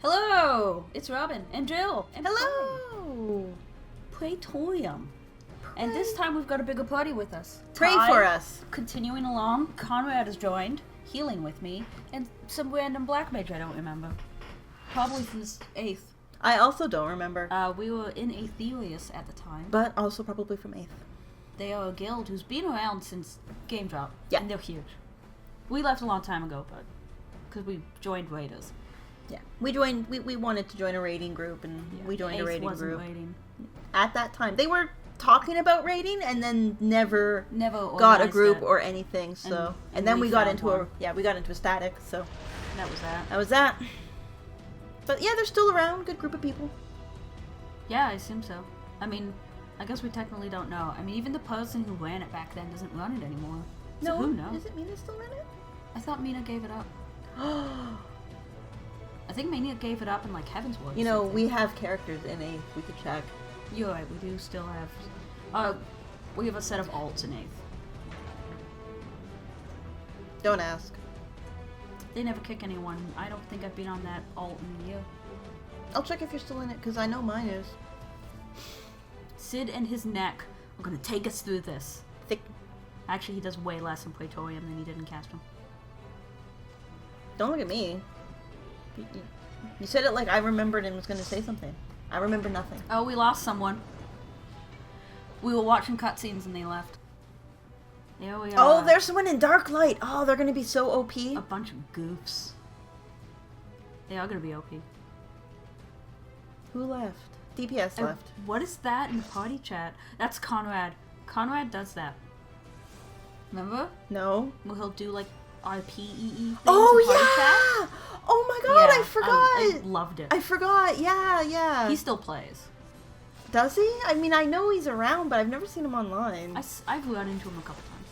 Hello! It's Robin and Jill and Hello! Praetorium. And this time we've got a bigger party with us. Pray Ty, for us. Continuing along, Conrad has joined, healing with me, and some random black mage I don't remember. Probably from this 8th. I also don't remember. We were in Aetherius at the time. But also probably from 8th. They are a guild who's been around since Game Drop. Yeah. And they're huge. We left a long time ago, but because we joined Raiders. Yeah. We joined, we wanted to join a raiding group, and we joined a raiding wasn't group. Raiding. At that time. They were talking about raiding and then never got a organized group it. or anything, so. And then we we got found into one. we got into a static, so. That was that. That was that. But yeah, they're still around. Good group of people. Yeah, I assume so. I mean, I guess we technically don't know. I mean, even the person who ran it back then doesn't run it anymore. So who knows? Is it Mina still in it? I thought Mina gave it up. I think Mina gave it up in like Heaven's Ward. You know, we have characters in 8th. We could check. You're right, we do still have... we have a set of alts in 8th. Don't ask. They never kick anyone. I don't think I've been on that alt in a year. I'll check if you're still in it, because I know mine is. Sid and his neck are gonna take us through this. Thick. Actually, he does way less in Praetorium than he did in Castrum. Don't look at me. You said it like I remembered and was going to say something. I remember nothing. Oh, we lost someone. We were watching cutscenes and they left. There we are. Oh, there's someone in Dark Light. Oh, they're going to be so OP. A bunch of goofs. They are going to be OP. Who left? DPS left. What is that in the party chat? That's Conrad. Conrad does that. Remember? No. Well, he'll do like RPEE things Oh, in party yeah! chat. Oh my god, Yeah, I forgot. I loved it. I forgot. Yeah. He still plays. Does he? I mean, I know he's around, but I've never seen him online. I've run into him a couple times.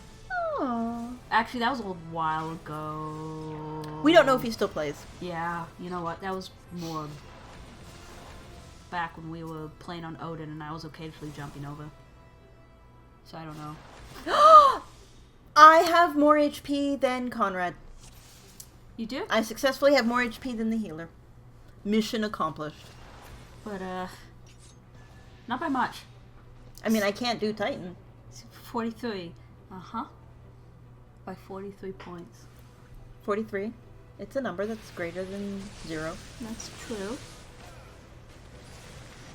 Oh. Actually, that was a little while ago. We don't know if he still plays. Yeah, you know what? That was more back when we were playing on Odin and I was occasionally jumping over. So I don't know. I have more HP than Conrad. You do? I successfully have more HP than the healer. Mission accomplished. But, not by much. I mean, I can't do Titan. 43. Uh-huh. By 43 points. 43. It's a number that's greater than 0. That's true.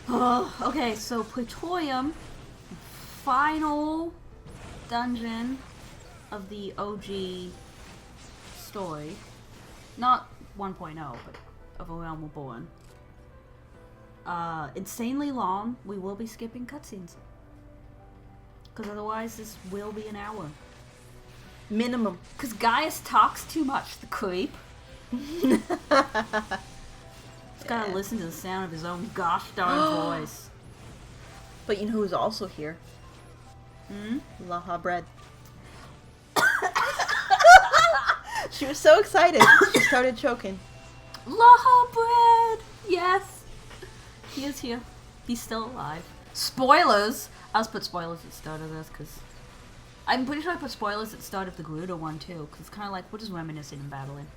Oh, okay, so Praetorium, final dungeon of the OG story. Not 1.0, but of A Realm Reborn. Insanely long. We will be skipping cutscenes. Because otherwise this will be an hour. Minimum. Because Gaius talks too much, the creep. He's gotta listen to the sound of his own gosh darn voice. But you know who's also here? Hmm? Laha Bread. She was so excited. She started choking. Laha Bread! Yes! He is here. He's still alive. Spoilers! I'll just put spoilers at the start of this, because... I'm pretty sure I put spoilers at the start of the Gerudo one, too, because it's kind of like, we're just reminiscing and battling.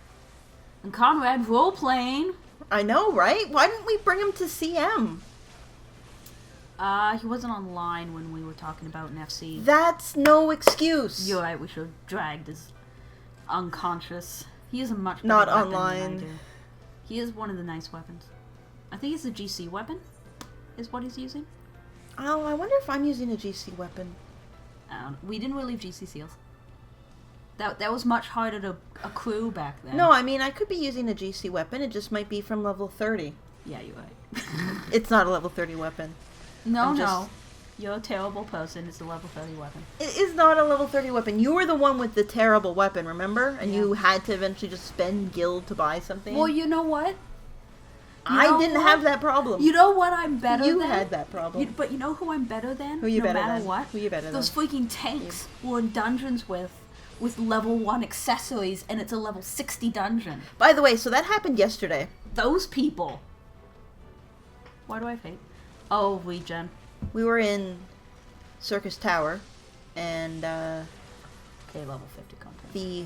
And Conrad role-playing! I know, right? Why didn't we bring him to CM? He wasn't online when we were talking about an FC. That's no excuse. You're right, we should have dragged his unconscious. He is a much better Not weapon online. than I do. He is one of the nice weapons. I think it's a GC weapon, is what he's using. Oh, I wonder if I'm using a GC weapon. We didn't relieve GC seals. That was much harder to accrue back then. No, I mean, I could be using a GC weapon. It just might be from level 30. Yeah, you're right. It's not a level 30 weapon. No, I'm no. just- You're a terrible person. It's a level 30 weapon. It is not a level 30 weapon. You were the one with the terrible weapon, remember? And Yeah. you had to eventually just spend guild to buy something. Well, you know what? I didn't have that problem. You know what I'm better You than? had that problem. But you know who I'm better than? Who you no better matter than? what? Who you better Those than? freaking tanks we're in dungeons with level 1 accessories, and it's a level 60 dungeon. By the way, so that happened yesterday. Those people. Why do I hate? Oh, regen. We were in Circus Tower, and Okay, level 50 content. the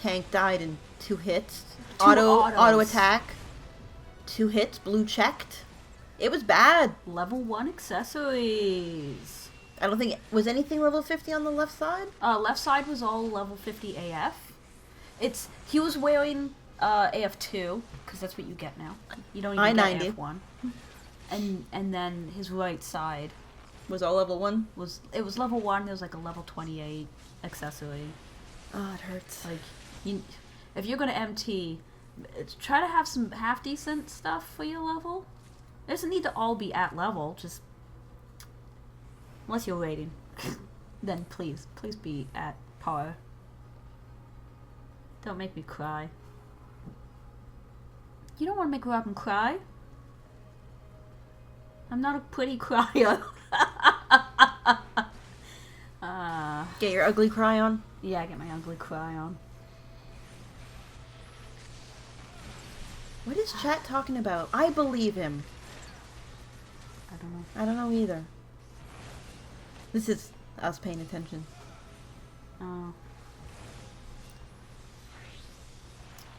tank died in 2 hits. Two Auto autos. attack. 2 hits, blue checked. It was bad. Level 1 accessories. I don't think was anything level 50 on the left side. Left side was all level 50 AF. He was wearing AF2 because that's what you get now. You don't even get AF1. And then his right side Was all level 1? was level 1. There was like a level 28 accessory. Oh, it hurts. Like if you're gonna MT, try to have some half decent stuff for your level. It doesn't need to all be at level. Just unless you're raiding, then please be at par. Don't make me cry. You don't want to make Robin cry. I'm not a pretty crier. Get your ugly cry on. Yeah, I get my ugly cry on. What is chat talking about? I believe him. I don't know. I don't know either. This is us paying attention. Oh.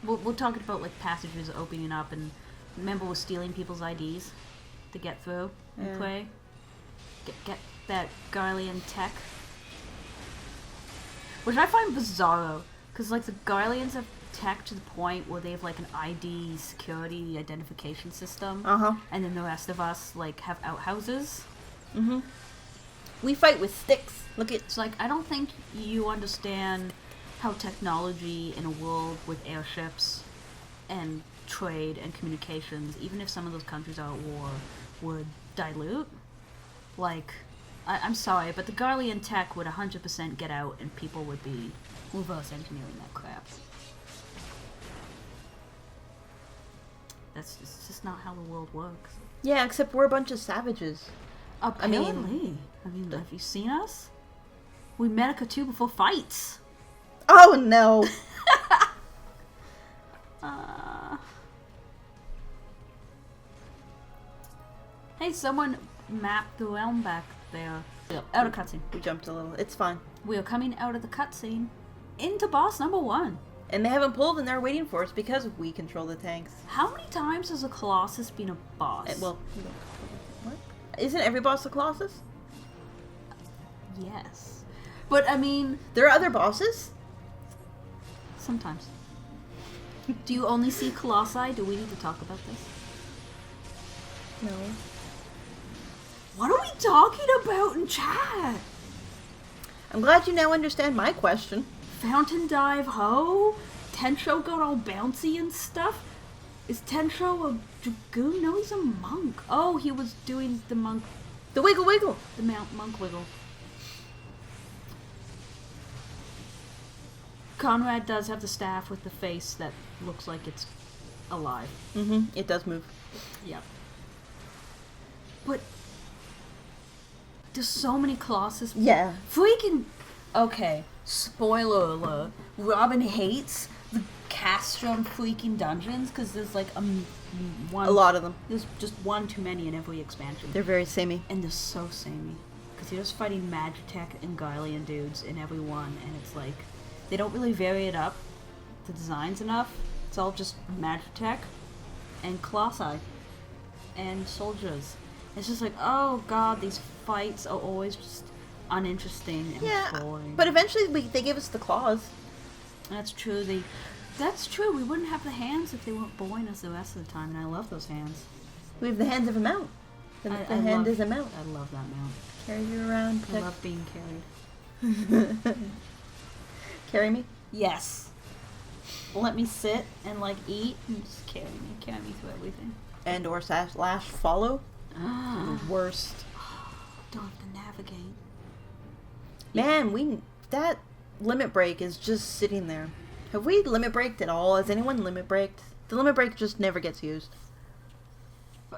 We're talking about like passages opening up, and remember we're stealing people's IDs to get through and play. Get that Garlean tech, which I find bizarro, because like the Garleans have tech to the point where they have like an ID security identification system, and then the rest of us like have outhouses. We fight with sticks. Look at. It's like I don't think you understand how technology in a world with airships and trade and communications, even if some of those countries are at war, would dilute. Like, I'm sorry, but the Garlean tech would 100% get out and people would be reverse engineering that crap. It's just not how the world works. Yeah, except we're a bunch of savages. Apparently. I mean, have you seen us? We medica too before fights. Oh no! Hey, someone mapped the realm back there. Out of cutscene. We jumped a little. It's fine. We are coming out of the cutscene into boss number 1. And they haven't pulled, and they're waiting for us because we control the tanks. How many times has a Colossus been a boss? Well, what? Isn't every boss a Colossus? Yes. But, I mean... There are other bosses? Sometimes. Do you only see Colossi? Do we need to talk about this? No. What are we talking about in chat? I'm glad you now understand my question. Fountain dive ho? Tencho got all bouncy and stuff? Is Tencho a dragoon? No, he's a monk. Oh, he was doing the monk... The wiggle wiggle! The monk wiggle. Conrad does have the staff with the face that looks like it's alive. It does move. Yep. But... there's so many Colossus... Yeah. Freaking... Okay. Spoiler alert. Robin hates the Castron freaking dungeons because there's like one... A lot of them. There's just one too many in every expansion. They're very samey. And they're so samey. Because you're just fighting Magitech and Garlean dudes in every one, and it's like... they don't really vary it up, the designs enough. It's all just Magitech and Colossi and soldiers. It's just like, oh god, these fights are always just uninteresting and boring. But eventually they give us the claws. That's true. That's true. We wouldn't have the hands if they weren't boring us the rest of the time, and I love those hands. We have the hands of a mount. The hand is a mount. I love that mount. Carry you around. I love being carried. Carry me? Yes. Let me sit and like eat and just carry me through everything. And or slash follow. The worst. Don't have to navigate. Man, that limit break is just sitting there. Have we limit breaked at all? Has anyone limit breaked? The limit break just never gets used.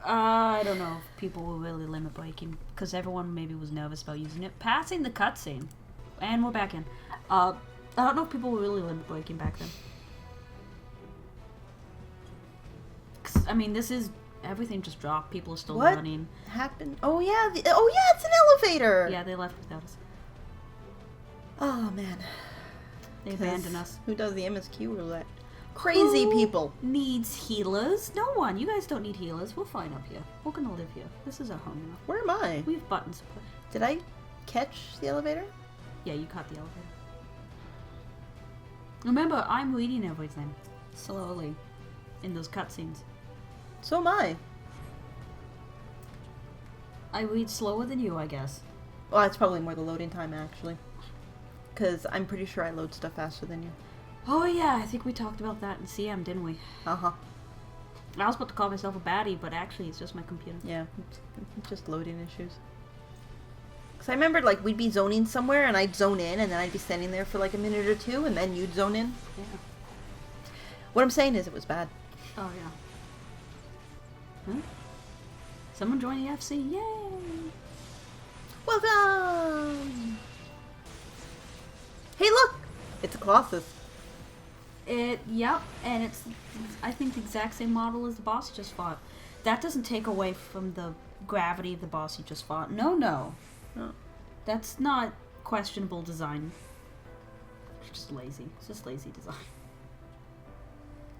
I don't know if people were really limit breaking because everyone maybe was nervous about using it. Passing the cutscene, and we're back in. I don't know if people were really limit breaking back then. 'Cause, I mean, this is everything just dropped. People are still running. What happened? Oh yeah, it's an elevator. Yeah, they left without us. Oh man, they abandoned us. Who does the MSQ roulette? Crazy Who people. needs healers? No one. You guys don't need healers. We're fine up here. We're gonna live here. This is our home now. Where am I? We have buttons to push. Did I catch the elevator? Yeah, you caught the elevator. Remember, I'm reading everything. Slowly. In those cutscenes. So am I. I read slower than you, I guess. Well, it's probably more the loading time, actually. Because I'm pretty sure I load stuff faster than you. Oh yeah, I think we talked about that in CM, didn't we? Uh-huh. I was about to call myself a baddie, but actually it's just my computer. Yeah, it's just loading issues. Because I remember, like, we'd be zoning somewhere, and I'd zone in, and then I'd be standing there for, like, a minute or two, and then you'd zone in. Yeah. What I'm saying is it was bad. Oh yeah. Huh? Someone joined the FC, yay! Welcome! Hey, look! It's a Colossus. Yep, and it's, I think, the exact same model as the boss you just fought. That doesn't take away from the gravity of the boss you just fought. No. Oh. That's not questionable design. It's just lazy. It's just lazy design.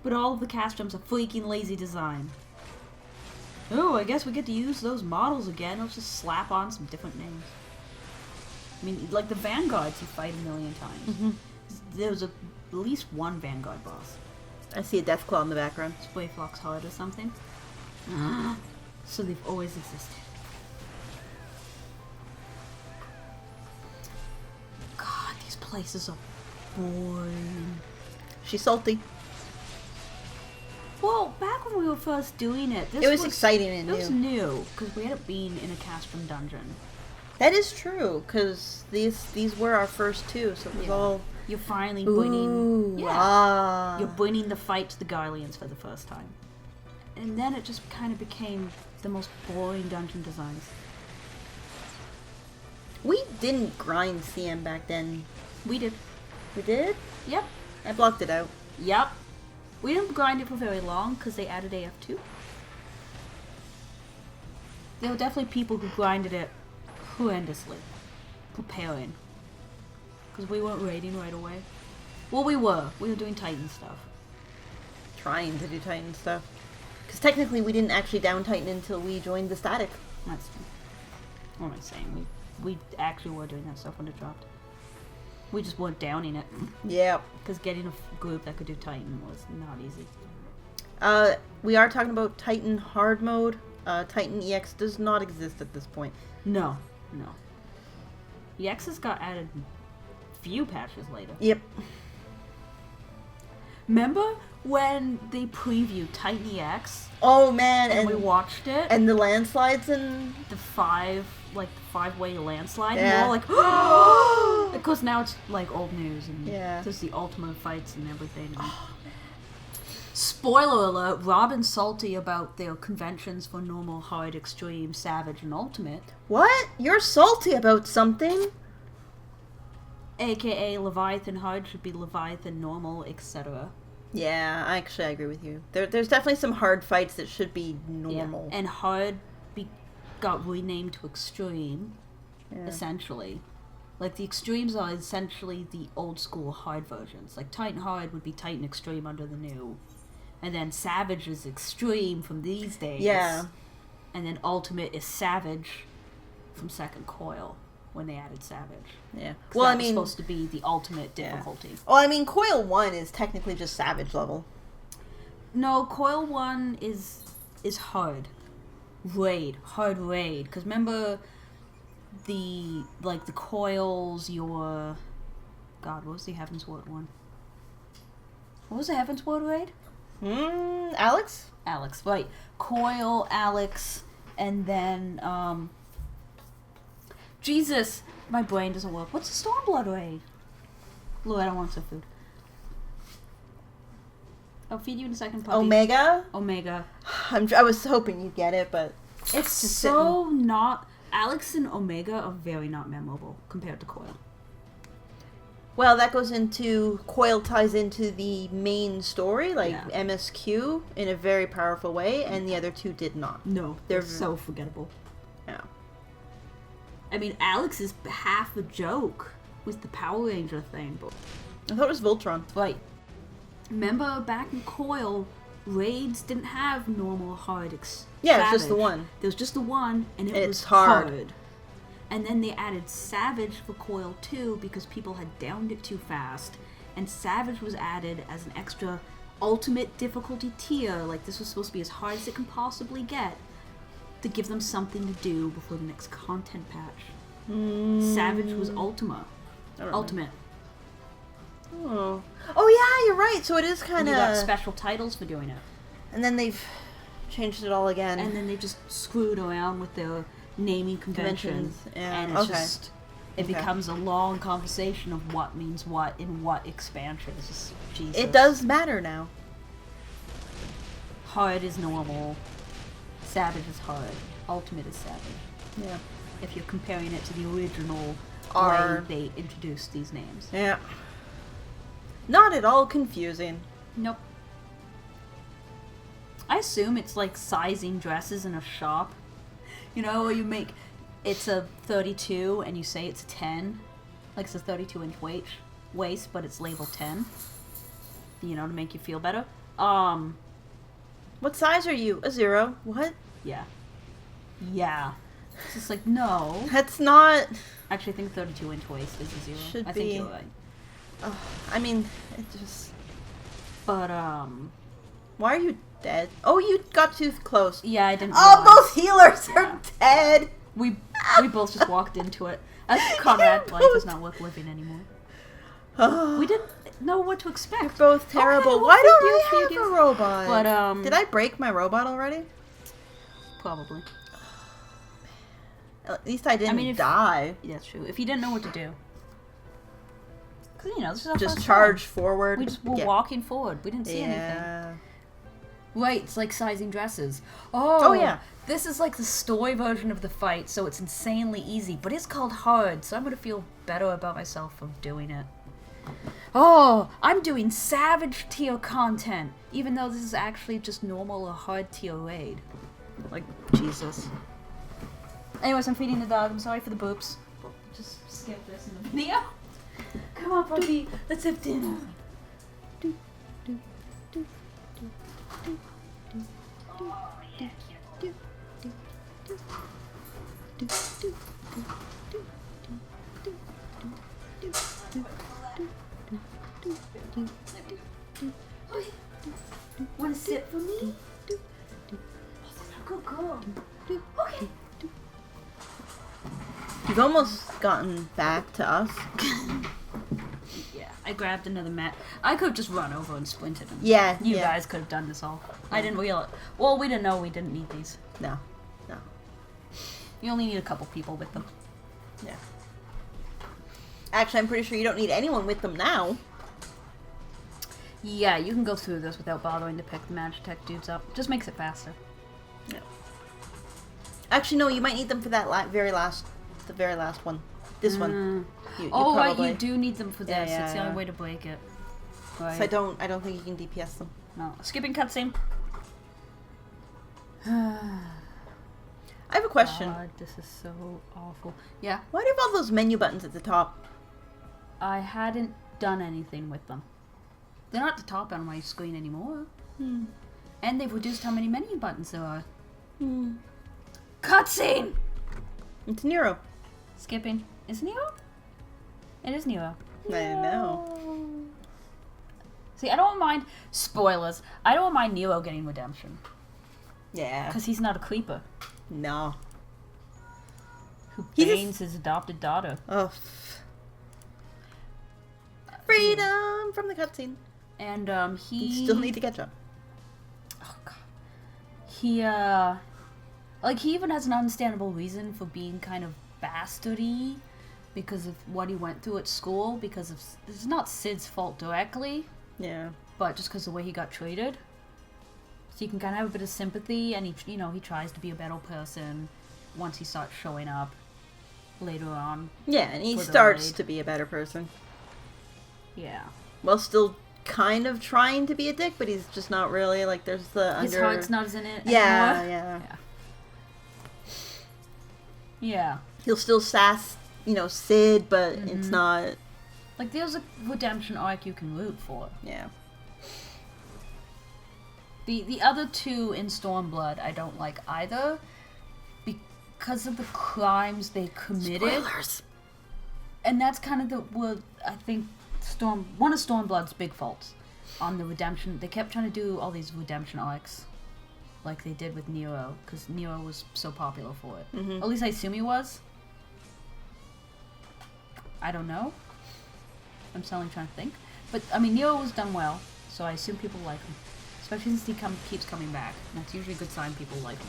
But all of the Castrums are freaking lazy design. Oh, I guess we get to use those models again. Let's just slap on some different names. I mean, like the Vanguards you fight a million times. Mm-hmm. There's at least one Vanguard boss. I see a Deathclaw in the background. Splayflock's Heart or something. So they've always existed. God, these places are boring. She's salty. Well, back when we were first doing it, this It was exciting and It was new. new, because we hadn't been in a Castrum dungeon. That is true, because these were our first two, so it was all... You're finally Ooh, bringing... Yeah. ah. You're bringing the fight to the Garleans for the first time. And then it just kind of became the most boring dungeon designs. We didn't grind CM back then. We did. We did? Yep. I blocked it out. Yep. We didn't grind it for very long because they added AF2. There were definitely people who grinded it horrendously. Preparing. Because we weren't raiding right away. Well, we were. We were doing Titan stuff. Trying to do Titan stuff. Because technically we didn't actually down Titan until we joined the static. That's true. What am I saying? We actually were doing that stuff when it dropped. We just weren't downing it. Yeah. Because getting a group that could do Titan was not easy. We are talking about Titan hard mode. Titan EX does not exist at this point. No. EX has got added few patches later. Yep. Remember when they previewed Titan EX? Oh man, And we watched it? and the landslides and the five-way landslide, Yeah. and we're all like, of course now it's like old news, and Yeah. there's the ultimate fights and everything. Spoiler alert, Robin's salty about their conventions for normal, hard, extreme, savage, and ultimate. what? You're salty about something? AKA Leviathan hard should be Leviathan normal, etc. Yeah, I agree with you. There's definitely some hard fights that should be normal. Yeah. And hard got renamed to extreme, Yeah. essentially. Like, the extremes are essentially the old school hard versions. Like, Titan hard would be Titan extreme under the new. And then savage is extreme from these days. Yeah. And then ultimate is savage from second coil when they added savage. Yeah. 'Cause Well, that I was mean, supposed to be the ultimate Yeah. difficulty. well, I mean, Coil 1 is technically just Savage level. No, coil 1 is hard. Hard raid. Because remember the coils, God, what was the Heaven's Word one? What was the Heaven's Word raid? Alex? Alex, right. Coil, Alex, and then, Jesus, my brain doesn't work. What's the Stormblood raid? Lou, I don't want some food. I'll feed you in a second, puppy. Omega? Omega. I was hoping you'd get it, but... It's just so not... Alex and Omega are very not memorable compared to Coil. Well, that goes into... Coil ties into the main story, like Yeah. MSQ, in a very powerful way, and the other two did not. No, They're they're so forgettable. Yeah. I mean, Alex is half a joke with the Power Ranger thing. But... I thought it was Voltron. Right. Remember back in Coil, raids didn't have normal hard Yeah, it's just the one. There was just the one, and it was It's hard. And then they added Savage for Coil 2 because people had downed it too fast. And Savage was added as an extra ultimate difficulty tier. Like, this was supposed to be as hard as it can possibly get to give them something to do before the next content patch. Savage was Ultimate. Oh. Oh yeah, you're right. So it is kind You got of special titles for doing it. And then they've changed it all again. And then they just screwed around with their naming conventions. Yeah. And it's just... It becomes a long conversation of what means what in what expansions. Jesus. It does matter now. Hard is normal. Savage is hard. Ultimate is savage. Yeah. If you're comparing it to the original way they introduced these names. Yeah. Not at all confusing. Nope. I assume it's like sizing dresses in a shop. You know, where you make... It's a 32 and you say it's a 10. Like it's a 32-inch waist, but it's labeled 10. You know, to make you feel better. What size are you? A 0? What? Yeah. Yeah. It's just like, no. That's not... Actually, I think 32-inch waist is a 0. Should I be. think you're right. I mean, it just... But, Why are you dead? Oh, you got too close. yeah, I didn't Oh, realize. both healers are dead! We both just walked into it. As Conrad, life is not worth living anymore. We didn't know what to expect. Both terrible. Okay, Why don't few I have deals. a robot? But, Did I break my robot already? Probably. At least I didn't if- die. Yeah, that's true. If you didn't know what to do. Because, you know, this is our Just first charge time. forward. We just were walking forward. We didn't see anything. Yeah. Right, it's like sizing dresses. Oh, yeah. This is like the story version of the fight, so it's insanely easy, but it's called hard, so I'm gonna feel better about myself for doing it. Oh, I'm doing savage tier content, even though this is actually just normal or hard tier raid. Like, Jesus. Anyways, I'm feeding the dog. I'm sorry for the boops. Just skip this in the video. Come on, puppy. Let's have dinner. Want to sit for me? Good girl. Okay. You've almost gotten back to us. Yeah, I grabbed another mat. I could have just run over and splinted them. Yeah, You yeah. guys could have done this all. I didn't realize. Well, we didn't know we didn't need these. No. You only need a couple people with them. Yeah. Actually, I'm pretty sure you don't need anyone with them now. Yeah, you can go through this without bothering to pick the Magitech dudes up. Just makes it faster. No. Actually, no. You might need them for that the very last one. This one. You Oh, right, probably... you do need them for this. Yeah, yeah, it's the yeah. only way to break it. Right. So I don't think you can DPS them. No. Skipping cutscene. I have a question. God, this is so awful. Yeah, Why do you have all those menu buttons at the top? I hadn't done anything with them. They're not at the top on my screen anymore. And they've reduced how many menu buttons there are. Cutscene! It's Nero. Skipping. Is Nero? It is Nero. I know. See, I don't mind spoilers. I don't mind Nero getting redemption. Yeah. Because he's not a creeper No. who He's a- banes his adopted daughter. Oh. Freedom from the cutscene. And he You still need to catch up. Oh god. He like he even has an understandable reason for being kind of bastardy because of what he went through at school, because of it's not Sid's fault directly, Yeah. but just because of the way he got treated. So you can kind of have a bit of sympathy, and he tries to be a better person once he starts showing up later on. Yeah, and he For the starts raid. to be a better person. Yeah. While still kind of trying to be a dick, but he's just not really. Like, there's the His heart's not as in it Yeah, anymore. yeah. Yeah. He'll still sass, Sid, but it's not. Like, there's a redemption arc you can root for. Yeah. The other two in Stormblood I don't like either because of the crimes they committed. Spoilers. And that's kind of I think one of Stormblood's big faults on the redemption. They kept trying to do all these redemption arcs like they did with Nero because Nero was so popular for it. Mm-hmm. At least I assume he was. I don't know. I'm suddenly trying to think. But, I mean, Nero was done well, so I assume people like him. Especially since he keeps coming back. And that's usually a good sign people like him.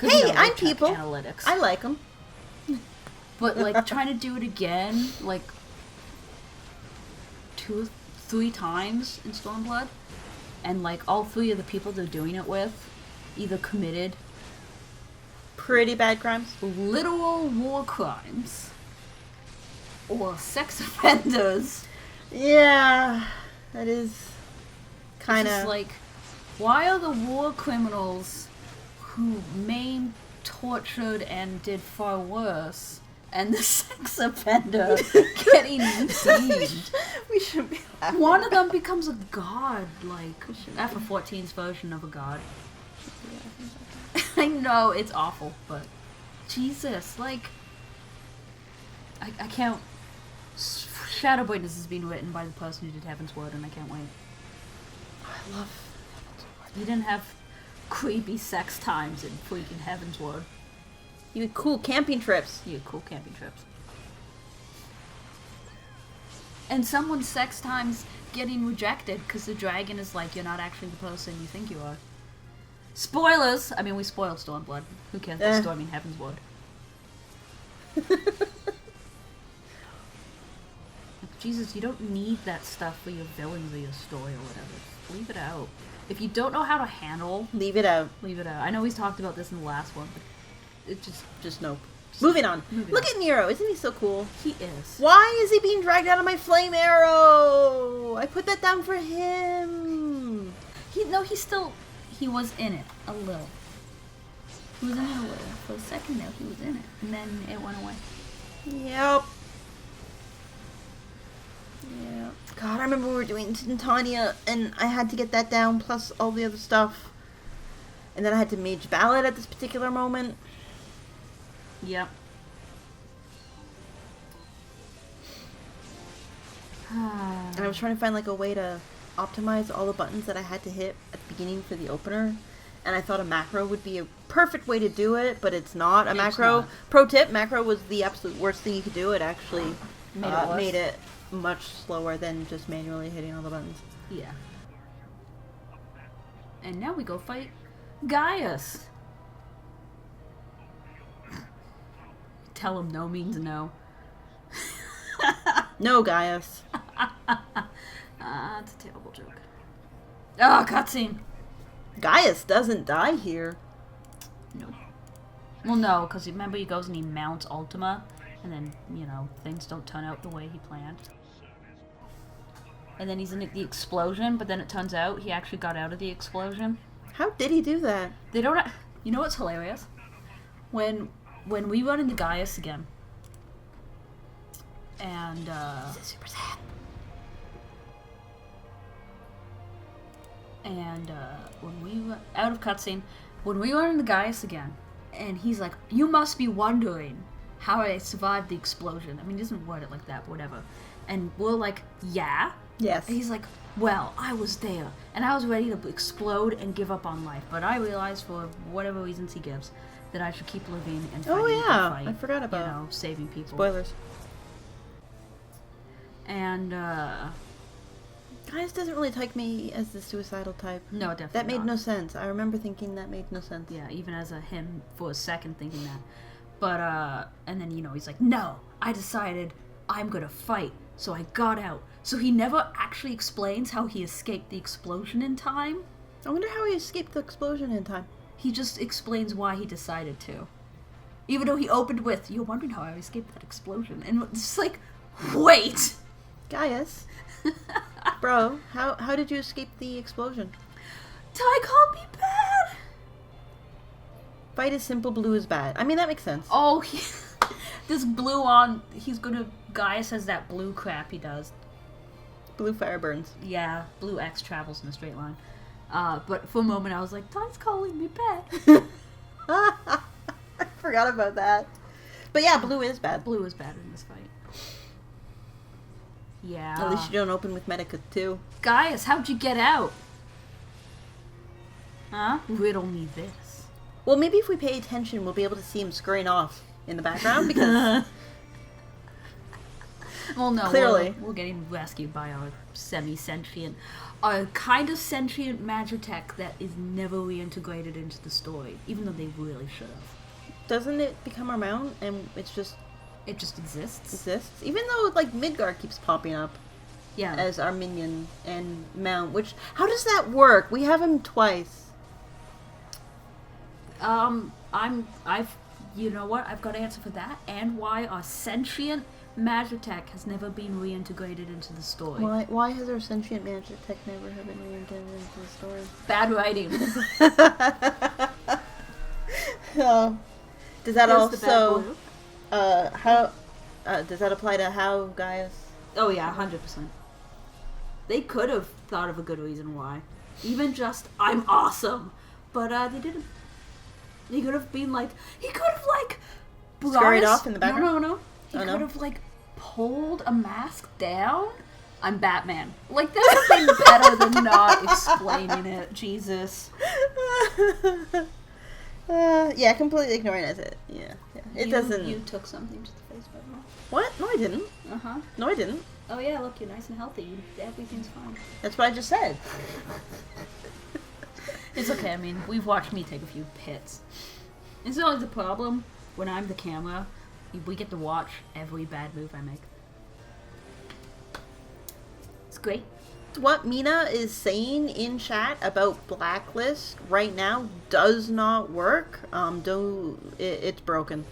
Hey, I'm people. Analytics. I like him. But, like, trying to do it again, like, 2-3 times in Stormblood, and, like, all 3 of the people they're doing it with either committed pretty bad crimes. Literal war crimes. Or sex offenders. Yeah, that is kind of like, why are the war criminals who maimed, tortured, and did far worse, and the sex offender getting redeemed? We should be laughing. One of them becomes a god, like F14's version of a god. I know it's awful, but Jesus, like, I can't. Shadow Witness is being written by the person who did Heaven's Word, and I can't wait. I love Heaven's Word. You didn't have creepy sex times in freaking Heaven's Word. You had cool camping trips. You had cool camping trips. And someone's sex times getting rejected because the dragon is like, you're not actually the person you think you are. Spoilers! I mean, we spoiled Stormblood. Who cares about storming Heaven's Word? Jesus, you don't need that stuff for your villains or your story or whatever. Just leave it out. If you don't know how to handle... Leave it out. Leave it out. I know we've talked about this in the last one, but it just nope. Moving on. Look at Nero. Isn't he so cool? He is. Why is he being dragged out of my flame arrow? I put that down for him. He was in it a little. He was in it a little. For a second there, he was in it. And then it went away. Yep. Yeah. God, I remember we were doing Titania, and I had to get that down, plus all the other stuff. And then I had to mage ballad at this particular moment. Yep. And I was trying to find, like, a way to optimize all the buttons that I had to hit at the beginning for the opener. And I thought a macro would be a perfect way to do it, but it's not a macro. Not. Pro tip, macro was the absolute worst thing you could do. It actually made it much slower than just manually hitting all the buttons. Yeah. And now we go fight Gaius. Tell him no means no. No, Gaius. It's a terrible joke. Oh, cutscene. Gaius doesn't die here. No. Well, no, because remember he goes and he mounts Ultima, and then, you know, things don't turn out the way he planned. And then he's in the explosion, but then it turns out he actually got out of the explosion. How did he do that? They don't... You know what's hilarious? When we run into Gaius again, and, He's super sad. And, when we... Out of cutscene. When we run into Gaius again, and he's like, you must be wondering how I survived the explosion. I mean, he doesn't word it like that, but whatever. And we're like, yeah? Yes. And he's like, well, I was there, and I was ready to explode and give up on life, but I realized, for whatever reasons he gives, that I should keep living and fighting. Oh yeah, fight, I forgot about, you know, saving people. Spoilers. And Gaius doesn't really take me as the suicidal type. No, definitely that made not. no sense. I remember thinking that made no sense. Yeah, even as a him for a second thinking that. But and then, you know, he's like, no, I decided I'm gonna fight, so I got out. So he never actually explains how he escaped the explosion in time. I wonder how he escaped the explosion in time. He just explains why he decided to. Even though he opened with, you're wondering how I escaped that explosion. And it's just like, wait! Gaius. Bro, how did you escape the explosion? Ty called me bad! Fight is simple, blue is bad. I mean, that makes sense. Oh, this blue on, Gaius has that blue crap he does. Blue fire burns. Yeah, blue X travels in a straight line. But for a moment I was like, Ty's calling me back. I forgot about that. But yeah, blue is bad. Blue is bad in this fight. Yeah. At least you don't open with Medica too. Gaius, how'd you get out? Huh? Riddle me this. Well, maybe if we pay attention, we'll be able to see him scurrying off in the background, because... Well, no, clearly. We're getting rescued by our semi-sentient, a kind of sentient magitech that is never reintegrated into the story, even though they really should have. Doesn't it become our mount, and it just exists? Even though, like, Midgar keeps popping up. Yeah. As our minion and mount, which... How does that work? We have him twice. You know what? I've got an answer for that, and why our sentient magitech has never been reintegrated into the story. Why has our sentient magitech never been reintegrated into the story? Bad writing. Does that There's also... how... does that apply to how Gaius... Oh yeah, 100%. They could have thought of a good reason why. Even just, I'm awesome. But they didn't. He could have been like, scurried off in the background? No. He could have, like, pulled a mask down. I'm Batman. Like, that would have been better than not explaining it. Jesus. Yeah, completely ignoring it. Yeah. It doesn't... You took something to the face, by the way. What? No, I didn't. Uh-huh. No, I didn't. Oh, yeah, look, you're nice and healthy. Everything's fine. That's what I just said. It's okay, I mean, we've watched me take a few hits. It's always the problem when I'm the camera. We get to watch every bad move I make. It's great. What Mina is saying in chat about Blacklist right now does not work. It's broken.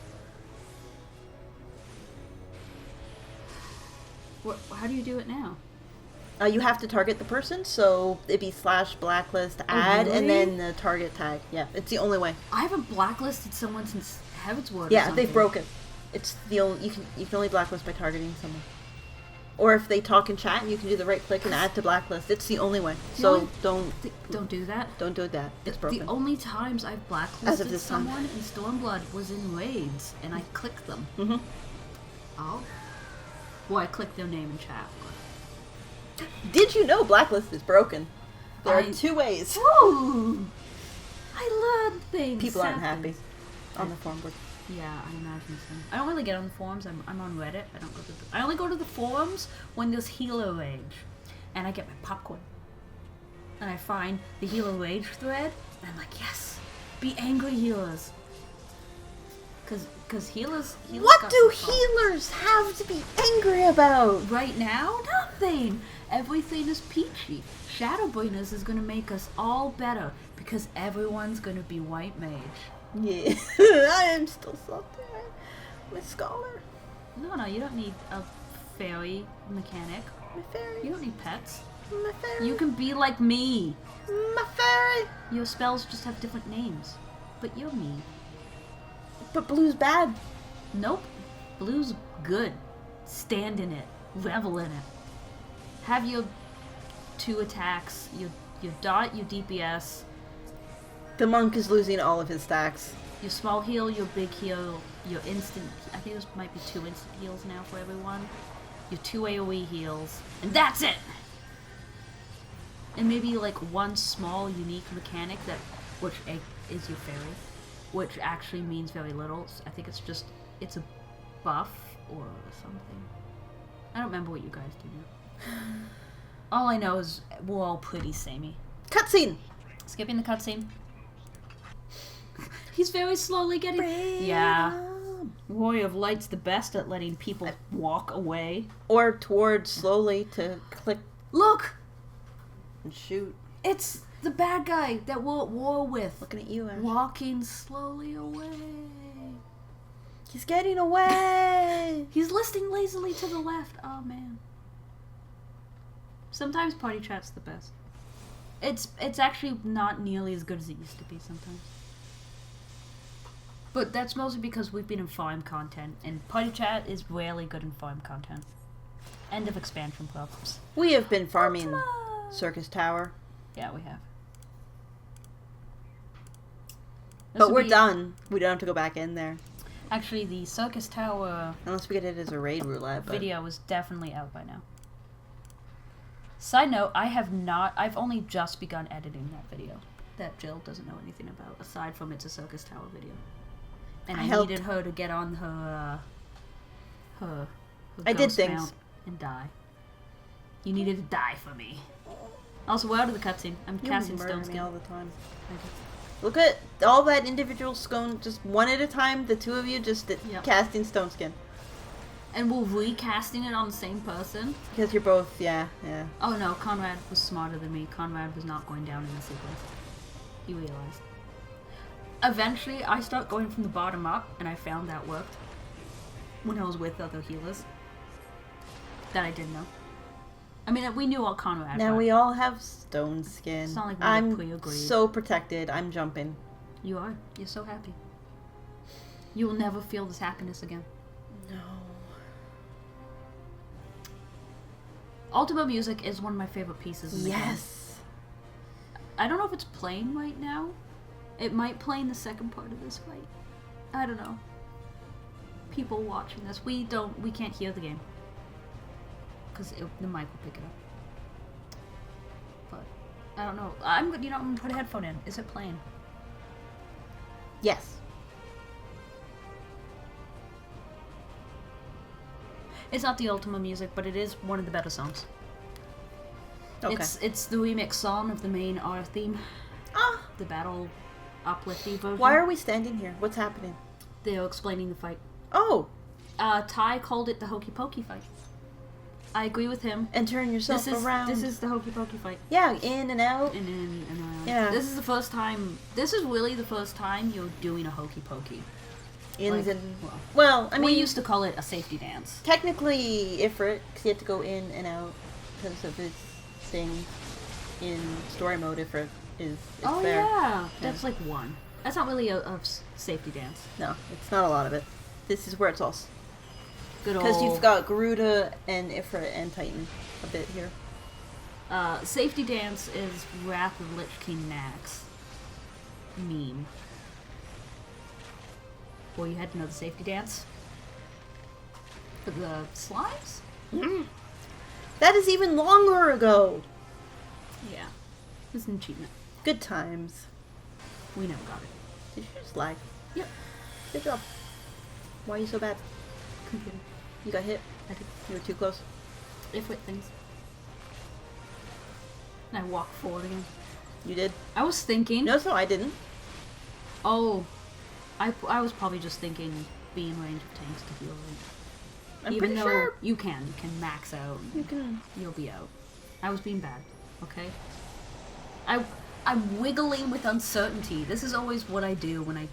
How do you do it now? You have to target the person, so it'd be /blacklist add, really? and then the target tag. Yeah, it's the only way. I haven't blacklisted someone since Heaven's Word. Yeah, they've broken. It's the only you can only blacklist by targeting someone. Or if they talk in chat, you can do the right click and add to blacklist. It's the only way. So don't do that. Don't do that. It's broken. The only times I've As of blacklisted this time. someone in Stormblood was in raids, and I clicked them. Mm-hmm. Oh. Well, I clicked their name in chat. Did you know Blacklist is broken? There are two ways. Ooh! I learned things. People aren't happy on the forum board. Yeah, I imagine so. I don't really get on the forums. I'm on Reddit. I only go to the forums when there's Healer Rage, and I get my popcorn, and I find the Healer Rage thread, and I'm like, yes, be angry healers. Cause healers What do healers have to be angry about? Right now, nothing. Everything is peachy. Shadowbringers is gonna make us all better because everyone's gonna be white mage. Yeah, I am still salty with Scholar. No, you don't need a fairy mechanic. My fairy. You don't need pets. My fairy. You can be like me. My fairy. Your spells just have different names, but you're me. But blue's bad. Nope. Blue's good. Stand in it. Revel in it. Have your 2 attacks. Your dot, your DPS. The monk is losing all of his stacks. Your small heal, your big heal, your instant... I think there might be 2 instant heals now for everyone. Your 2 AoE heals. And that's it! And maybe like 1 small unique mechanic which is your fairy. Which actually means very little. I think it's a buff or something. I don't remember what you guys do now. All I know is we're all pretty samey. Cutscene! Skipping the cutscene. He's very slowly getting... Yeah. Warrior of Light's the best at letting people walk away. Or towards slowly to click... Look! And shoot. It's the bad guy that we're at war with. Looking at you, Ash. Walking slowly away. He's getting away! He's listing lazily to the left. Oh, man. Sometimes party chat's the best. It's actually not nearly as good as it used to be sometimes. But that's mostly because we've been in farm content, and party chat is rarely good in farm content. End of expansion problems. We have been farming Circus Tower. Yeah, we have. But we're done. We don't have to go back in there. Actually, the Circus Tower... Unless we get it as a raid roulette, but... video is definitely out by now. Side note, I've only just begun editing that video. That Jill doesn't know anything about, aside from it's a Circus Tower video. And I needed her to get on her I did things. mount and die. You needed to die for me. Also, we're out of the cutscene. I'm casting stone skin. All the time. Look at all that individual stone, just one at a time. The two of you just casting stone skin. And we're recasting it on the same person? Because you're both, yeah. Oh no, Conrad was smarter than me. Conrad was not going down in the sequence. He realized. Eventually, I start going from the bottom up, and I found that worked. When I was with other healers. That I didn't know. I mean, we knew all Conrad. Now we all have stone skin. It's not like I'm so protected. I'm jumping. You are. You're so happy. You will never feel this happiness again. No. Ultima music is one of my favorite pieces in the game. Yes. I don't know if it's playing right now. It might play in the second part of this fight. I don't know. People watching this, we can't hear the game. Because the mic will pick it up. But, I don't know. I'm gonna put a headphone in. Is it playing? Yes. It's not the Ultima music, but it is one of the better songs. Okay. It's the remix song of the main R theme. Ah! The battle uplifty version. Why are we standing here? What's happening? They're explaining the fight. Oh! Ty called it the Hokey Pokey fight. I agree with him. And turn yourself around. This is the Hokey Pokey fight. Yeah, in and out. And in and out. Yeah. This is the first time. This is really the first time you're doing a Hokey Pokey. Ins and... Well, I mean... We used to call it a safety dance. Technically, Ifrit, because you have to go in and out because of its thing in story mode. Ifrit is oh, there. Yeah. That's like one. That's not really a safety dance. No, it's not a lot of it. This is where it's all... Good old... Because you've got Garuda and Ifrit and Titan a bit here. Safety dance is Wrath of Lich King Nax meme. Well, you had to know the safety dance? For the slimes? Mm. That is even longer ago! Yeah. It was an achievement. Good times. We never got it. Did you just lag? Yep. Good job. Why are you so bad? Computer. You got hit? I did. You were too close? If-wit things. And I walked forward again. You did? I was thinking... No, I didn't. Oh. I was probably just thinking be in range of tanks to heal. I'm Even pretty though sure you can max out. you can. You'll be out. I was being bad, okay? I'm wiggling with uncertainty. This is always what I do when I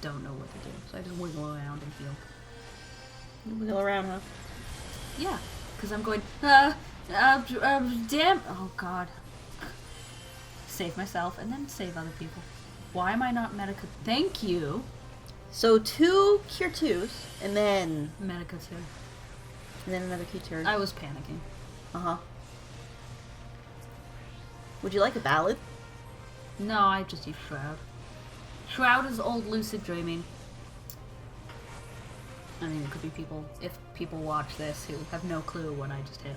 don't know what to do. So I just wiggle around and heal. You wiggle around, huh? Yeah, because I'm going, damn. Oh god. Save myself and then save other people. Why am I not Medica? Thank you. So 2 Cure 2s, and then... Medica 2. And then another Cure 2. I was panicking. Uh-huh. Would you like a ballad? No, I just use Shroud. Shroud is old lucid dreaming. I mean, it could be people, if people watch this who have no clue what I just hit.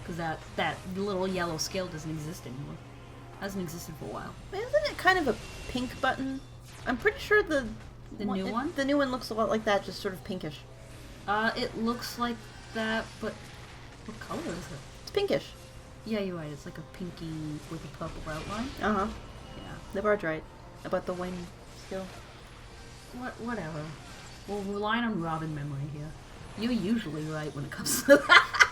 Because that little yellow skill doesn't exist anymore. Hasn't existed for a while. Isn't it kind of a pink button? I'm pretty sure the new one? The new one looks a lot like that, just sort of pinkish. It looks like that, but what color is it? It's pinkish. Yeah, you're right. It's like a pinky with a purple outline. Uh-huh. Yeah. The bard's right about the wind skill. Whatever. We're relying on Robin memory here. You're usually right when it comes to that.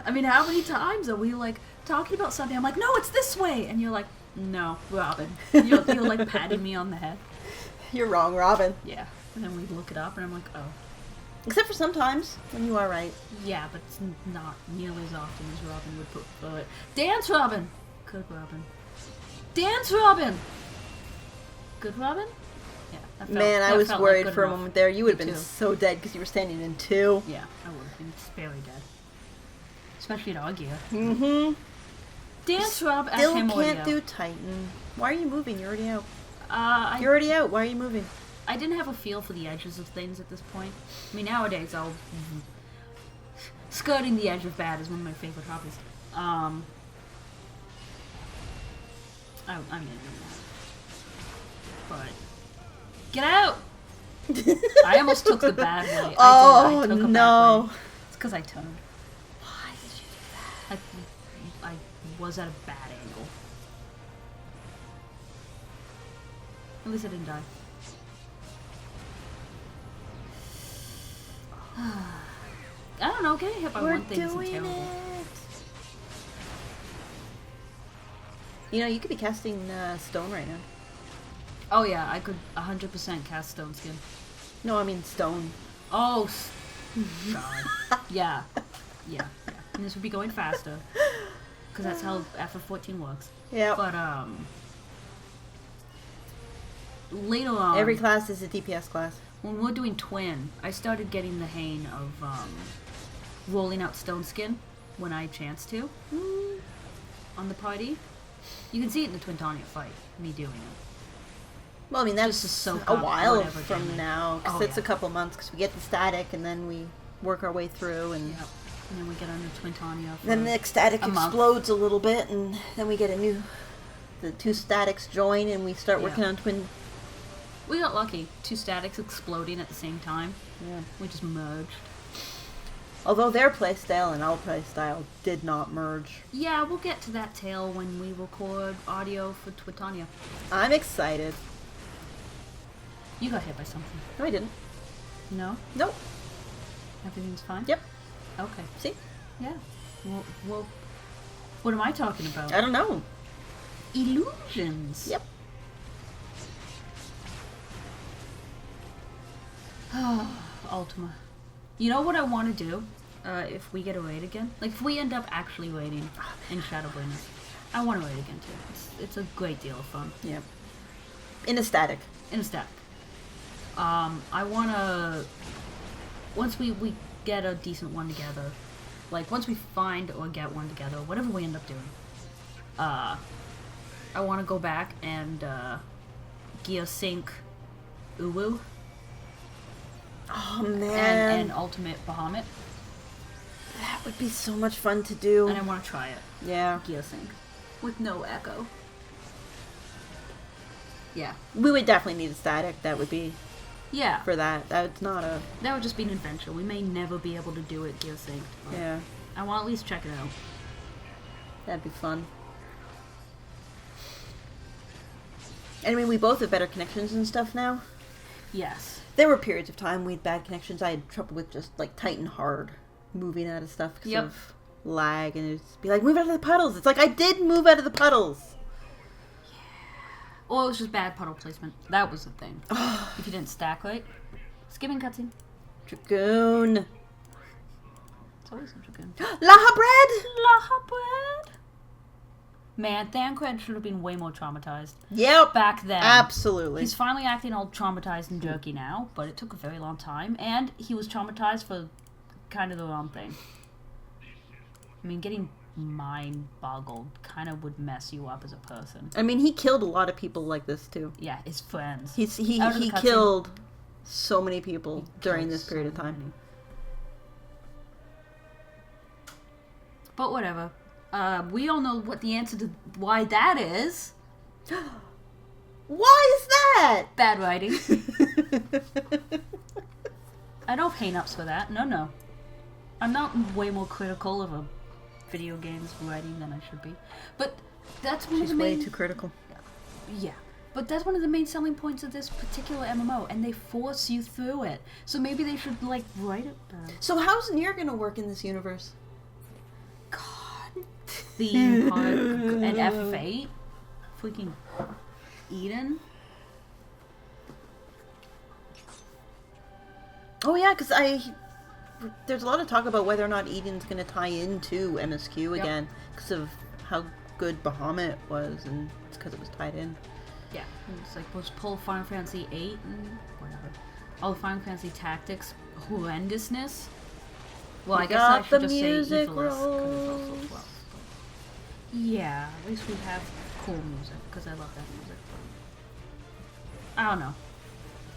I mean, how many times are we, like, talking about something? I'm like, no, it's this way! And you're like, no, Robin. You're like, patting me on the head. You're wrong, Robin. Yeah. And then we look it up, and I'm like, oh. Except for sometimes, when you are right. Yeah, but it's not nearly as often as Robin would put forward. Dance, Robin! Good Robin. Dance, Robin! Good Robin? Yeah. Man, I was worried for a moment there. You would have been so dead because you were standing in 2. Yeah, I would have been very dead. Especially at Augia. Mm-hmm. Dance, Rob, Still can't do Titan. Why are you moving? You're already out. You're already out. Why are you moving? I didn't have a feel for the edges of things at this point. I mean, nowadays, skirting the edge of bad is one of my favorite hobbies. I'm gonna do that. But get out! I almost took the bad way. I took a no! Bad way. It's because I turned. Why did you do that? I was at a bad angle. At least I didn't die. I don't know. Getting hit by one thing isn't terrible. You know, you could be casting stone right now. Oh yeah, I could 100% cast Stone Skin. No, I mean stone. Oh, God. Yeah. And this would be going faster. Because that's how FF14 works. Yeah. But, later on... Every class is a DPS class. When we're doing Twin, I started getting the hang of, rolling out Stone Skin when I chance to. On the party. You can see it in the Twintania fight, me doing it. Well, I mean, that's Just to soak a up while whatever from damage. now, because it's a couple months, because we get the static, and then we work our way through, and... Yep. And then we get under Twintania for Then the static a month. explodes a little bit, and then we get the two statics join, and we start working on twin... We got lucky. Two statics exploding at the same time. Yeah. We just merged. Although their playstyle and our playstyle did not merge. Yeah, we'll get to that tale when we record audio for Twitania. I'm excited. You got hit by something. No, I didn't. No? Nope. Everything's fine? Yep. Okay. See? Yeah. Well, what am I talking about? I don't know. Illusions. Yep. Ultima. You know what I want to do? If we get a raid again? Like, if we end up actually raiding in Shadowbringers. I want to raid again, too. It's a great deal of fun. Yep. In a static. In a stack. I want to... Once we get a decent one together, like, once we find or get one together, whatever we end up doing, I want to go back and, gear sync Uwu. Oh, man. And Ultimate Bahamut. That would be so much fun to do. And I want to try it. Yeah. Gear sync. With no echo. Yeah. We would definitely need a static. That would be... Yeah. For that. That's not a... That would just be an adventure. We may never be able to do it gear synced. Yeah. I want to at least check it out. That'd be fun. And I mean, we both have better connections and stuff now. Yes. There were periods of time we had bad connections. I had trouble with just, like, tight and hard moving out of stuff because of lag. And it'd just be like, move out of the puddles. It's like, I did move out of the puddles. Or it was just bad puddle placement. That was the thing. If you didn't stack right. Skipping cutscene. Dragoon. It's always a Dragoon. Laha bread! Laha bread! Man, Thancred should have been way more traumatized. Yep. Back then. Absolutely. He's finally acting all traumatized and jerky now, but it took a very long time, and he was traumatized for kind of the wrong thing. I mean, getting mind boggled kind of would mess you up as a person. I mean, he killed a lot of people like this too. Yeah, his friends. He killed so many people during this period of time. Many. But whatever. We all know what the answer to why that is. Why is that? Bad writing. I don't have hang-ups for that. No. I'm not way more critical of a video game's writing than I should be. But that's one of the main... way too critical. Yeah. But that's one of the main selling points of this particular MMO, and they force you through it. So maybe they should, like, write it better. So how's Nier gonna work in this universe? God. Theme park and FF8? Freaking Eden? Oh yeah, because there's a lot of talk about whether or not Eden's going to tie into MSQ again because of how good Bahamut was, and it's because it was tied in. Yeah, it's like, let's pull Final Fantasy 8 and whatever. All the Final Fantasy tactics horrendousness. Well, I guess I should just say evilest, because it's also 12. Yeah, at least we have cool music, because I love that music. I don't know.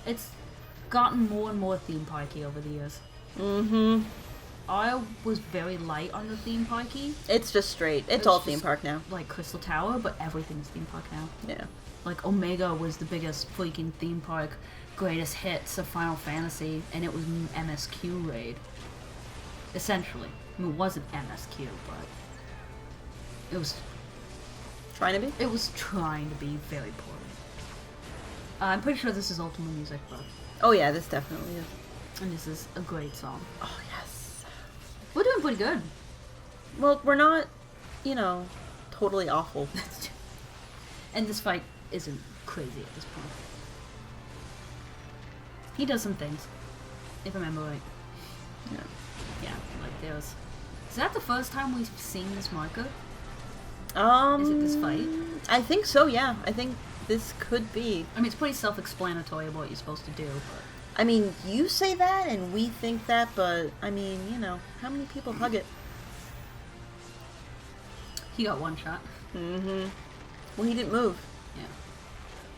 It's gotten more and more theme parky over the years. Mm-hmm. I was very light on the theme parky. It's just straight. It's all theme park now. Like Crystal Tower, but everything's theme park now. Yeah. Like Omega was the biggest freaking theme park, greatest hits of Final Fantasy, and it was MSQ raid. Essentially. I mean, it wasn't MSQ, but it was Trying to be? It was trying to be very poorly. I'm pretty sure this is Ultima Music, but... Oh yeah, this definitely is. And this is a great song. Oh yes. We're doing pretty good. Well, we're not, totally awful. And this fight isn't crazy at this point. He does some things, if I remember right. Yeah. Yeah, like there's... Is that the first time we've seen this marker? Is it this fight? I think so, yeah. I think this could be. I mean, it's pretty self-explanatory about what you're supposed to do, but... I mean, you say that and we think that, but, I mean, how many people hug it? He got one shot. Mm-hmm. Well, he didn't move. Yeah.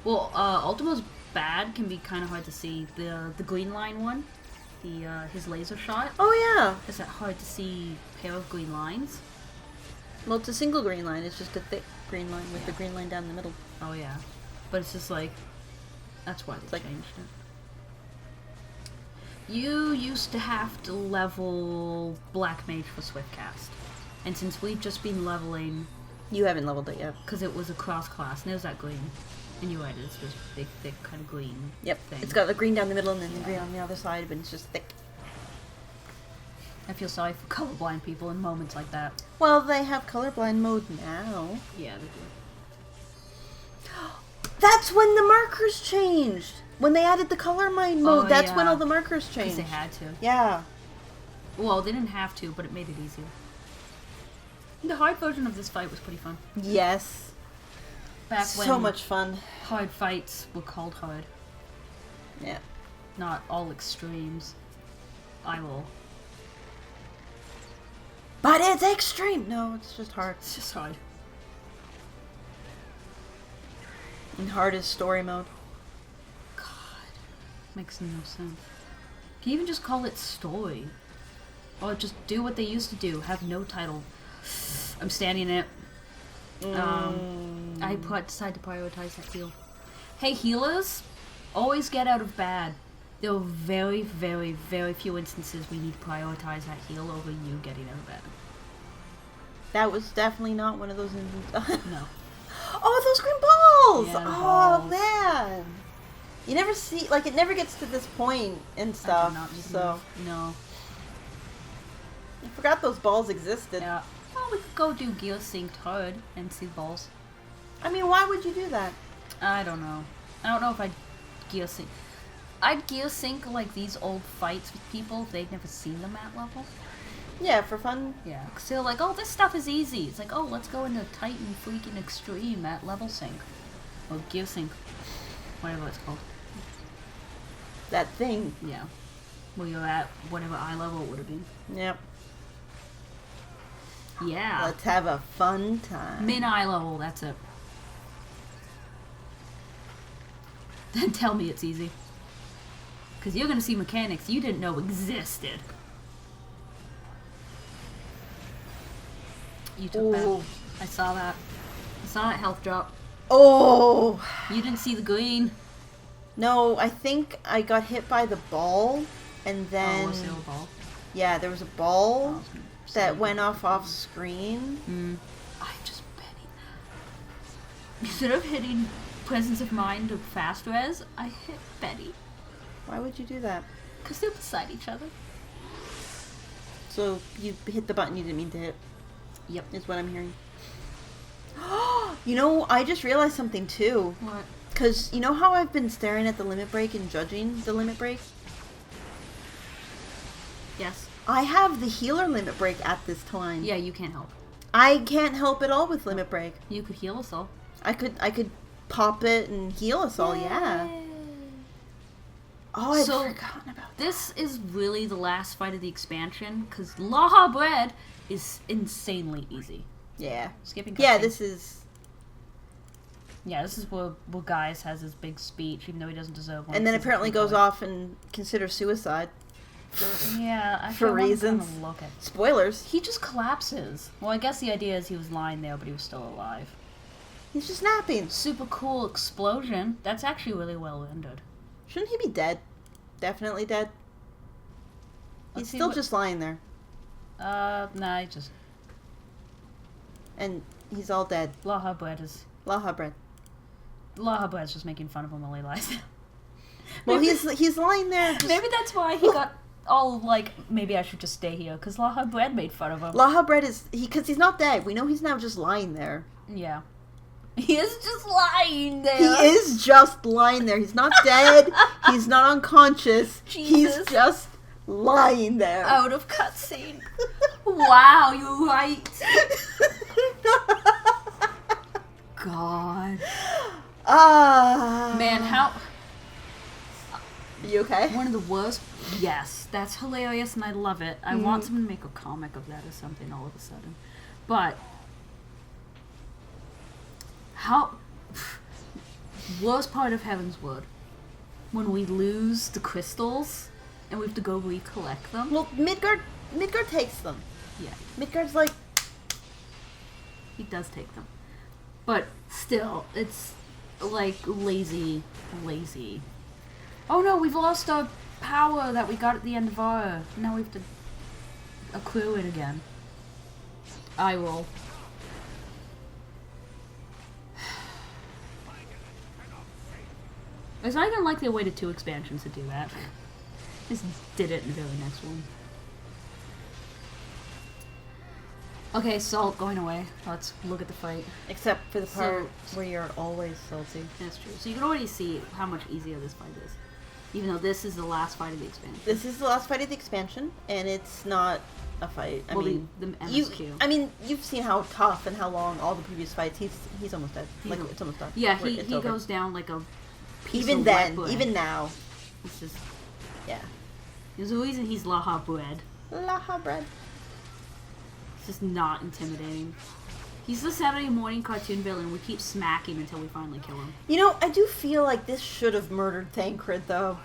Well, Ultima's bad can be kind of hard to see. The green line one, his laser shot. Oh, yeah. Is that hard to see pair of green lines? Well, it's a single green line. It's just a thick green line with the green line down the middle. Oh, yeah. But it's just like... That's why they changed it. You used to have to level Black Mage for Swiftcast. And since we've just been leveling... You haven't leveled it yet. Because it was a cross-class, and there's that green. And you're right, it's this big, thick kind of green thing. It's got the green down the middle and then the green on the other side, but it's just thick. I feel sorry for colorblind people in moments like that. Well, they have colorblind mode now. Yeah, they do. That's when the markers changed! When they added the colorblind mode, that's when all the markers changed. Because they had to. Yeah. Well, they didn't have to, but it made it easier. The hard version of this fight was pretty fun. Yes. Back when so much fun. Hard fights were called hard. Yeah. Not all extremes. I will. But it's extreme! No, it's just hard. It's just hard. And hard is story mode. God. Makes no sense. Can you even just call it story? Or just do what they used to do. Have no title. I'm standing in it. I decided to prioritize that heal. Hey, healers! Always get out of bad. There are very, very, very few instances we need to prioritize that heal over you getting out of bed. That was definitely not one of those instances. No. Oh, those green balls! Yeah, oh, balls. man! You never see, like, it never gets to this point and stuff, so... No. I forgot those balls existed. Yeah. Well, we could go do Gear Synced hard and see the balls. I mean, why would you do that? I don't know. I don't know if I'd Gear Sync. I'd Gear Sync, like, these old fights with people if they'd never seen them at level. Yeah, for fun. Yeah, because they're like, oh, this stuff is easy. It's like, oh, let's go into Titan freaking Extreme at level sync. Or Gear Sync. Whatever it's called. That thing. Yeah. Where you're at whatever eye level it would have been. Yep. Yeah. Let's have a fun time. Min eye level, that's it. Then tell me it's easy. Because you're going to see mechanics you didn't know existed. You took that. I saw that. I saw that health drop. Oh! You didn't see the green. No, I think I got hit by the ball, and then... Oh, was there a ball? Yeah, there was a ball that went off screen. I'm just betting. Instead of hitting Presence of Mind or Fast Res, I hit Betty. Why would you do that? Because they're beside each other. So you hit the button you didn't mean to hit. Yep. Is what I'm hearing. You know, I just realized something too. What? Because you know how I've been staring at the limit break and judging the limit break? Yes. I have the healer limit break at this time. Yeah, you can't help. I can't help at all with limit break. You could heal us all. I could pop it and heal us all, yeah. Oh, I've forgotten about that. This is really the last fight of the expansion, because Laha Bread is insanely easy. Yeah. Skipping Yeah, cutscenes. this is... Yeah, this is where Gaius has his big speech, even though he doesn't deserve one. And then apparently goes off and considers suicide. Yeah, actually, For I wanna reasons. kinda look at. Spoilers. He just collapses. Well, I guess the idea is he was lying there, but he was still alive. He's just napping. Super cool explosion. That's actually really well rendered. Shouldn't he be dead? Definitely dead. Let's He's see still what- just lying there. Nah, he just... And he's all dead. Laha Bread is... Laha bread. Laha Bread's just making fun of him while he lies there. Well, he's lying there. Just... Maybe that's why he got all, like, maybe I should just stay here, because Laha Bread made fun of him. Laha bread is... because he's not dead. We know he's now just lying there. Yeah. He is just lying there. He is just lying there. He's not dead. He's not unconscious. Jesus. He's just lying there. Out of cutscene. Wow, you're right. God. Man, how... You okay? One of the worst... Yes, that's hilarious and I love it. I want someone to make a comic of that or something all of a sudden. But... How... Worst part of Heaven's Word. When we lose the crystals and we have to go recollect them. Well, Midgard takes them. Yeah, Midgard's like... he does take them. But still, it's like lazy. Oh no, we've lost our power that we got at the end of our... Now we have to accrue it again. I will. It's not even like they waited 2 expansions to do that. Just did it in the very next one. Okay, salt going away. Let's look at the fight. Except for the part where you're always salty. That's true. So you can already see how much easier this fight is. Even though this is the last fight of the expansion. This is the last fight of the expansion, and it's not a fight. I mean, the MSQ. You've seen how tough and how long all the previous fights. He's almost dead. Like it's almost done. Yeah, Or he it's over. goes down like a piece Even of then, wet bread. even now. It's just... Yeah. There's a reason he's Laha Bread. Laha bread. It's just not intimidating. He's the Saturday morning cartoon villain. We keep smacking until we finally kill him. You know, I do feel like this should have murdered Thancred, though.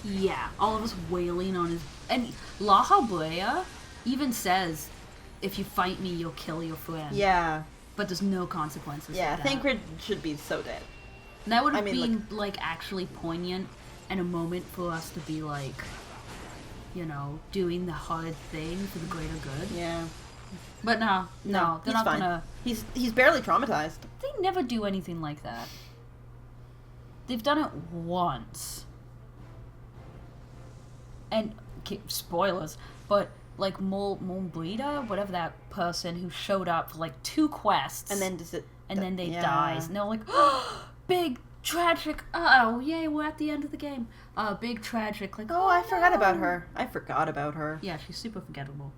Yeah, all of us wailing on his... And Laha Bread even says, if you fight me, you'll kill your friend. Yeah. But there's no consequences Yeah, for that. Thancred should be so dead. And that would have I mean, been, like, actually poignant and a moment for us to be, like, you know, doing the hard thing for the greater good. Yeah. But no, they're he's not fine. gonna... He's barely traumatized. They never do anything like that. They've done it once. And, okay, spoilers, but, like, Molbrida, whatever that person who showed up for, like, 2 quests. And then does it... And then they yeah. dies. And they're like, oh, big, tragic, oh, yay, we're at the end of the game. Big, tragic, like, Oh, I forgot no. about her. I forgot about her. Yeah, she's super forgettable.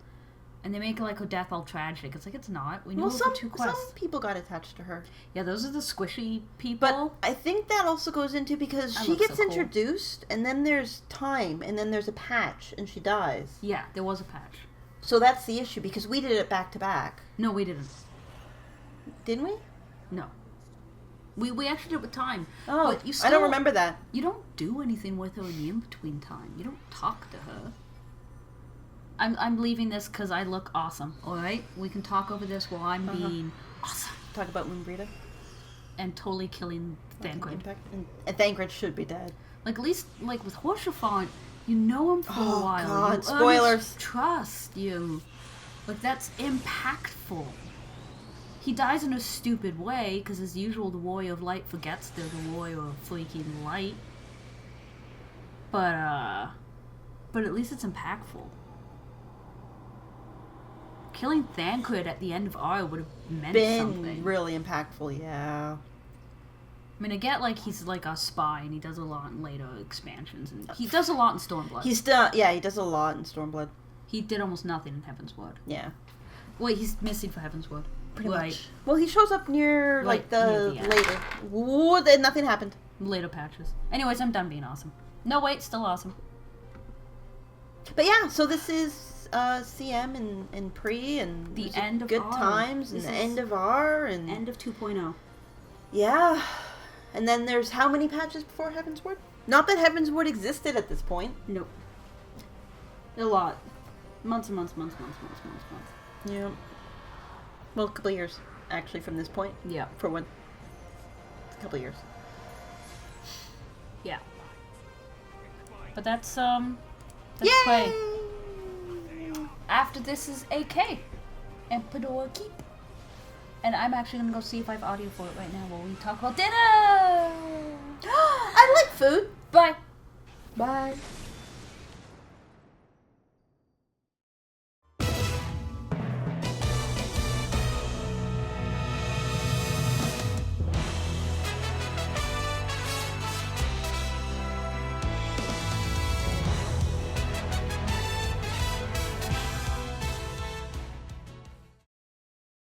And they make, like, her death all tragic. It's like, it's not. We knew Well, it some for 2 quests. people got attached to her. Yeah, those are the squishy people. But I think that also goes into because That she looks gets so cool. introduced, and then there's time, and then there's a patch, and she dies. Yeah, there was a patch. So that's the issue, because we did it back to back. No, we didn't. Didn't we? No. We actually did it with time. Oh, but you still, I don't remember that. You don't do anything with her in the in-between time. You don't talk to her. I'm leaving this because I look awesome, alright? We can talk over this while I'm being awesome. Talk about Moonbreeder. And totally killing Thancred. And Thancred should be dead. Like, at least, like, with Horsefant, you know him for a while. God, You earn his spoilers. trust you. Like, that's impactful. He dies in a stupid way, because as usual, the Warrior of Light forgets they're the Warrior of freaking Light. But at least it's impactful. Killing Thancred at the end of R would have meant something. Been really impactful, yeah. I mean, I get, like, he's, like, a spy, and he does a lot in later expansions, and he does a lot in Stormblood. He does a lot in Stormblood. He did almost nothing in Heaven's Word. Yeah. Wait, he's missing for Heaven's Word. Pretty Right. much. Well, he shows up near, like, near the the end. later. Ooh, then nothing happened. Later patches. Anyways, I'm done being awesome. No, wait, still awesome. But yeah, so this is CM and Pre and The there's end of good R. times and This the is end of R and End of 2.0. Yeah. And then there's how many patches before Heavensward? Not that Heavensward existed at this point. Nope. A lot. Months and months. Yeah. Well, a couple of years, actually, from this point. Yeah. For one. A couple of years. Yeah. But that's Yay! play. After this is AK. Emperor Keep. And I'm actually gonna go see if I have audio for it right now while we talk about dinner. I like food. Bye. Bye.